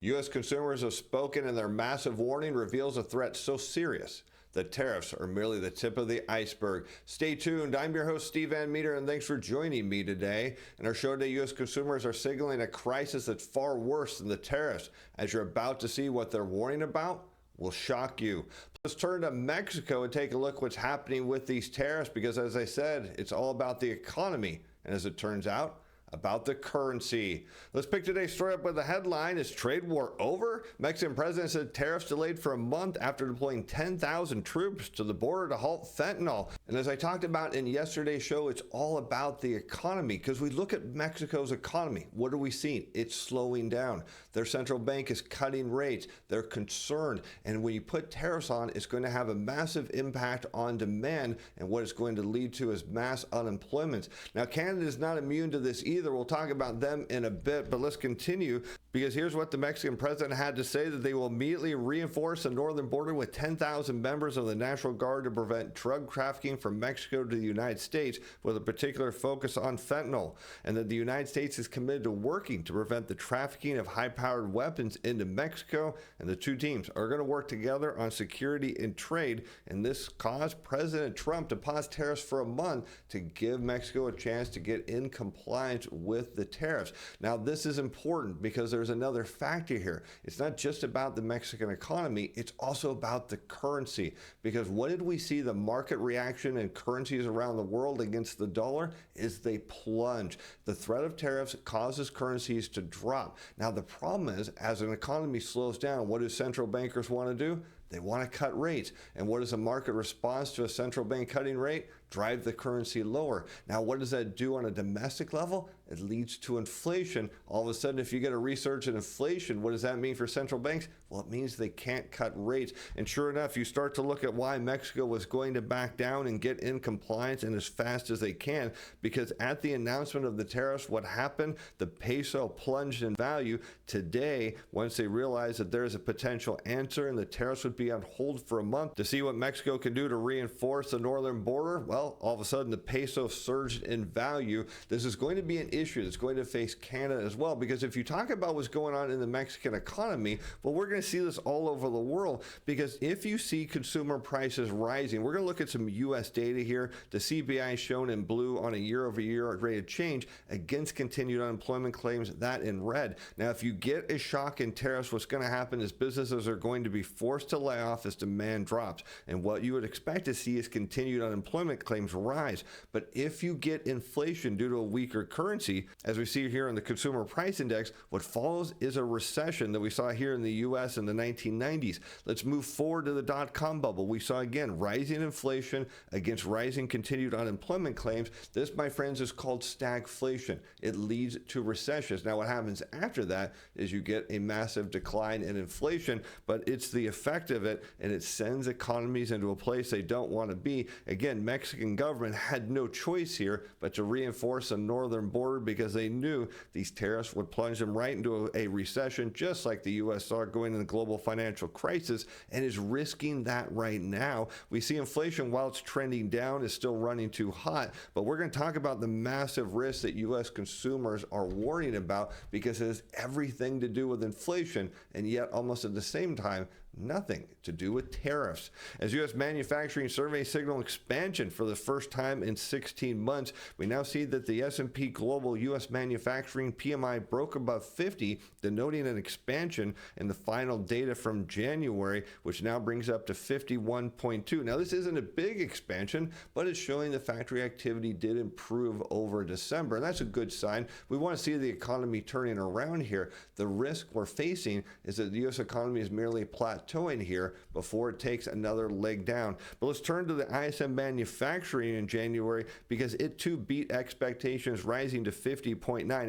U.S. consumers have spoken, and their massive warning reveals a threat so serious that tariffs are merely the tip of the iceberg. Stay tuned. I'm your host, Steve Van Meter, and thanks for joining me today. In our show today, U.S. consumers are signaling a crisis that's far worse than the tariffs. As you're about to see, what they're warning about will shock you. Let's turn to Mexico and take a look what's happening with these tariffs, because as I said, it's all about the economy, and as it turns out, about the currency. Let's pick today's story up with the headline: Is trade war over? Mexican president said tariffs delayed for a month after deploying 10,000 troops to the border to halt fentanyl. And as I talked about in yesterday's show, it's all about the economy, because we look at Mexico's economy. What are we seeing? It's slowing down. Their central bank is cutting rates. They're concerned. And when you put tariffs on, it's going to have a massive impact on demand, and what it's going to lead to is mass unemployment. Now, Canada is not immune to this either. We'll talk about them in a bit, but let's continue, because here's what the Mexican president had to say: that they will immediately reinforce the northern border with 10,000 members of the National Guard to prevent drug trafficking from Mexico to the United States, with a particular focus on fentanyl, and that the United States is committed to working to prevent the trafficking of high-powered weapons into Mexico, and the two teams are going to work together on security and trade. And this caused President Trump to pause tariffs for a month to give Mexico a chance to get in compliance with the tariffs. Now, this is important because there's another factor here. It's not just about the Mexican economy, it's also about the currency. Because what did we see the market reaction in currencies around the world against the dollar is they plunge. The threat of tariffs causes currencies to drop. Now, the problem is, as an economy slows down, what do central bankers want to do? They want to cut rates. And what is a market response to a central bank cutting rate? Drive the currency lower. Now, what does that do on a domestic level? It leads to inflation. All of a sudden, if you get a resurgence in inflation, what does that mean for central banks? Well, it means they can't cut rates. And sure enough, you start to look at why Mexico was going to back down and get in compliance and as fast as they can, because at the announcement of the tariffs, what happened? The peso plunged in value. Today, once they realized that there is a potential answer and the tariffs would be on hold for a month to see what Mexico can do to reinforce the northern border, well, all of a sudden the peso surged in value. This is going to be an issue that's going to face Canada as well, because if you talk about what's going on in the Mexican economy, well, we're going to see this all over the world, because if you see consumer prices rising, we're going to look at some U.S. data here. The CPI shown in blue on a year-over-year rate of change against continued unemployment claims, that in red. Now, if you get a shock in tariffs, what's going to happen is businesses are going to be forced to lay off as demand drops. And what you would expect to see is continued unemployment claims rise. But if you get inflation due to a weaker currency, as we see here in the consumer price index, what follows is a recession that we saw here in the U.S. in the 1990s. Let's move forward to the dot-com bubble. We saw, again, rising inflation against rising continued unemployment claims. This, my friends, is called stagflation. It leads to recessions. Now, what happens after that is you get a massive decline in inflation, but it's the effect of it, and it sends economies into a place they don't want to be. Again, Mexican government had no choice here but to reinforce the northern border, because they knew these tariffs would plunge them right into a recession, just like the U.S. saw going into the global financial crisis, and is risking that right now. We see inflation, while it's trending down, is still running too hot, but we're going to talk about the massive risks that U.S. consumers are worrying about, because it has everything to do with inflation, and yet almost at the same time, nothing to do with tariffs. As U.S. manufacturing surveys signal expansion for the first time in 16 months, we now see that the S&P Global U.S. manufacturing PMI broke above 50, denoting an expansion in the final data from January, which now brings up to 51.2. Now, this isn't a big expansion, but it's showing the factory activity did improve over December, and that's a good sign. We want to see the economy turning around here. The risk we're facing is that the U.S. economy is merely plateauing here before it takes another leg down. But let's turn to the ISM manufacturing in January, because it too beat expectations, rising to 50.9.